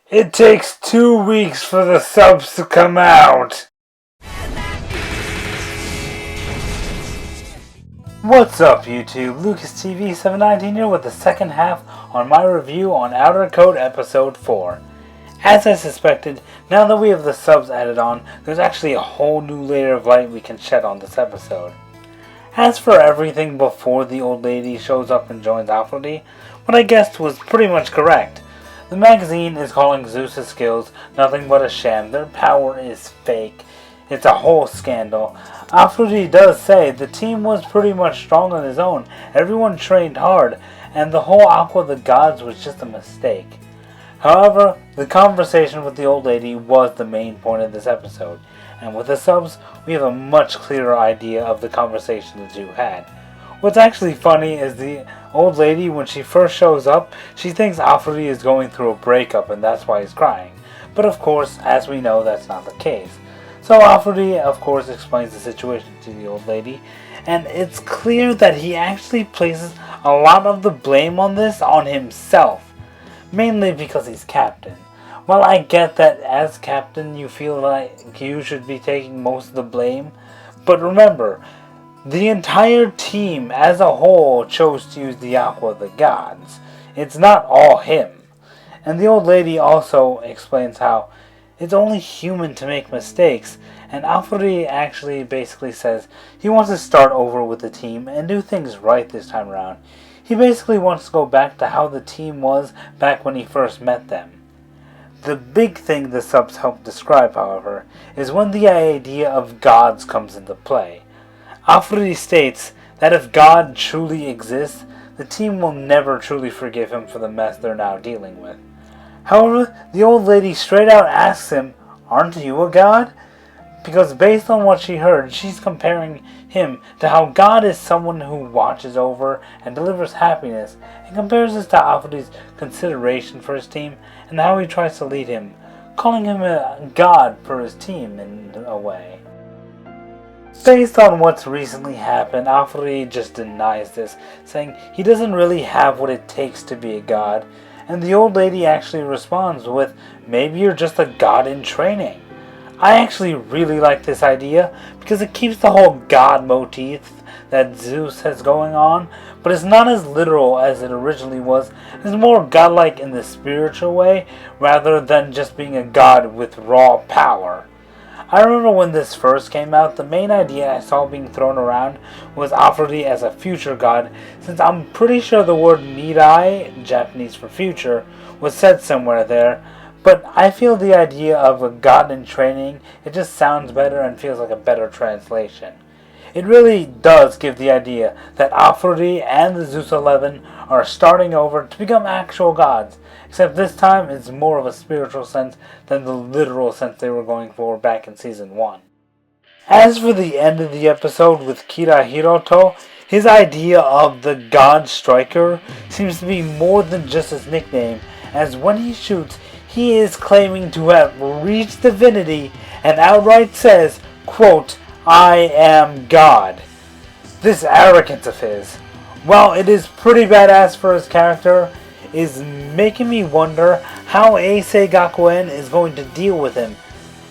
It takes 2 weeks for the subs to come out. What's up YouTube, LucasTV719 here with the second half on my review on Outer Code Episode 4. As I suspected, now that we have the subs added on, there's actually a whole new layer of light we can shed on this episode. As for everything before the old lady shows up and joins Aphrodite, what I guessed was pretty much correct. The magazine is calling Zeus' skills nothing but a sham. Their power is fake. It's a whole scandal. Aphrodite does say the team was pretty much strong on his own. Everyone trained hard, and the whole Aqua of the Gods was just a mistake. However, the conversation with the old lady was the main point of this episode, and with the subs, we have a much clearer idea of the conversation the two had. What's actually funny is the old lady, when she first shows up, she thinks Aphrodite is going through a breakup and that's why he's crying. But of course, as we know, that's not the case. So Aphrodite, of course, explains the situation to the old lady, and it's clear that he actually places a lot of the blame on this on himself, mainly because he's captain. While I get that as captain you feel like you should be taking most of the blame, but remember, the entire team as a whole chose to use the Aqua of the Gods. It's not all him. And the old lady also explains how it's only human to make mistakes, and Aphrodite actually basically says he wants to start over with the team and do things right this time around. He basically wants to go back to how the team was back when he first met them. The big thing the subs help describe, however, is when the idea of gods comes into play. Aphrodite states that if God truly exists, the team will never truly forgive him for the mess they're now dealing with. However, the old lady straight out asks him, "Aren't you a god?" Because based on what she heard, she's comparing him to how God is someone who watches over and delivers happiness, and compares this to Aphrodite's consideration for his team and how he tries to lead him, calling him a god for his team in a way. Based on what's recently happened, Aphrodite just denies this, saying he doesn't really have what it takes to be a god, and the old lady actually responds with, "Maybe you're just a god in training." I actually really like this idea because it keeps the whole god motif that Zeus has going on, but it's not as literal as it originally was. It's more godlike in the spiritual way rather than just being a god with raw power. I remember when this first came out, the main idea I saw being thrown around was Aphrodite as a future god, since I'm pretty sure the word Mirai, Japanese for future, was said somewhere there, but I feel the idea of a god in training, it just sounds better and feels like a better translation. It really does give the idea that Aphrodite and the Zeus 11 are starting over to become actual gods, except this time it's more of a spiritual sense than the literal sense they were going for back in Season 1. As for the end of the episode with Kira Hiroto, his idea of the God Striker seems to be more than just his nickname, as when he shoots, he is claiming to have reached divinity and outright says, quote, "I am God." This arrogance of his, while it is pretty badass for his character, is making me wonder how Eisei Gakuen is going to deal with him.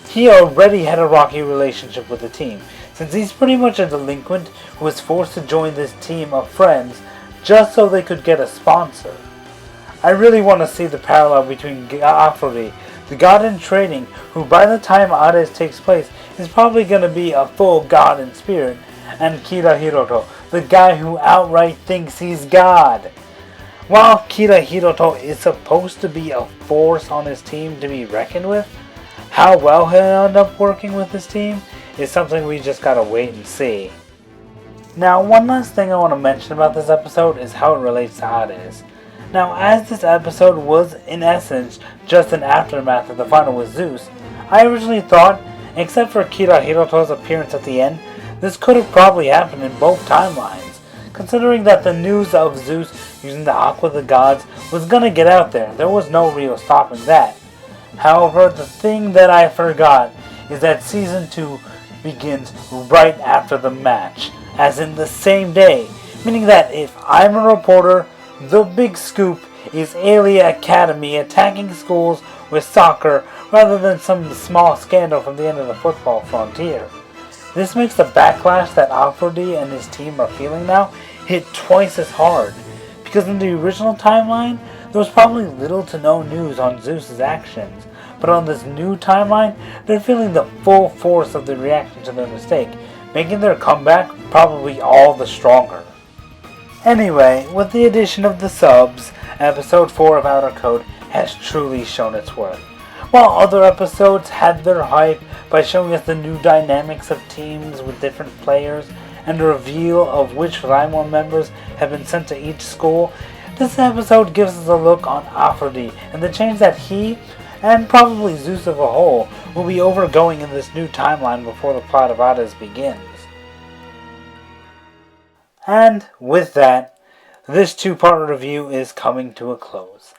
He already had a rocky relationship with the team, since he's pretty much a delinquent who was forced to join this team of friends just so they could get a sponsor. I really want to see the parallel between Aphrodite, the god in training, who by the time Hades takes place is probably going to be a full god in spirit, and Kira Hiroto, the guy who outright thinks he's God. While Kira Hiroto is supposed to be a force on his team to be reckoned with, how well he'll end up working with his team is something we just gotta wait and see. Now, one last thing I want to mention about this episode is how it relates to Hades. Now, as this episode was in essence just an aftermath of the final with Zeus, I originally thought, except for Kira Hiroto's appearance at the end, this could have probably happened in both timelines, considering that the news of Zeus using the Aqua of the Gods was gonna get out there. There was no real stopping that. However, the thing that I forgot is that Season 2 begins right after the match, as in the same day, meaning that if I'm a reporter, the big scoop is Aelia Academy attacking schools with soccer rather than some small scandal from the end of the football frontier. This makes the backlash that Aphrodite and his team are feeling now hit twice as hard, because in the original timeline, there was probably little to no news on Zeus's actions, but on this new timeline, they're feeling the full force of the reaction to their mistake, making their comeback probably all the stronger. Anyway, with the addition of the subs, episode 4 of Outer Code has truly shown its worth. While other episodes had their hype by showing us the new dynamics of teams with different players and a reveal of which Raimon members have been sent to each school, this episode gives us a look on Aphrodite and the change that he, and probably Zeus of a whole, will be overgoing in this new timeline before the plot of Hades begins. And with that, this two-part review is coming to a close.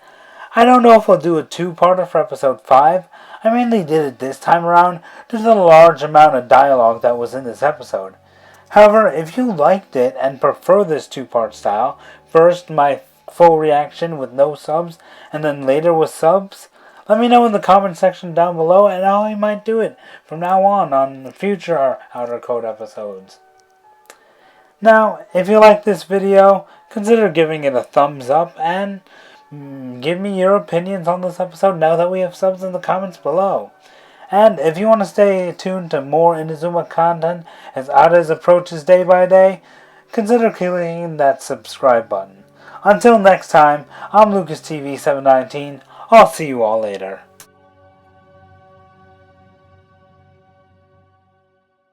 I don't know if I'll do a two-parter for episode 5. I mainly did it this time around due to the large amount of dialogue that was in this episode. However, if you liked it and prefer this two-part style, first my full reaction with no subs, and then later with subs, let me know in the comment section down below, and I might do it from now on future Outer Code episodes. Now, if you like this video, consider giving it a thumbs up and give me your opinions on this episode now that we have subs in the comments below. And if you want to stay tuned to more Inazuma content as Hades approaches day by day, consider clicking that subscribe button. Until next time, I'm LucasTV719. I'll see you all later.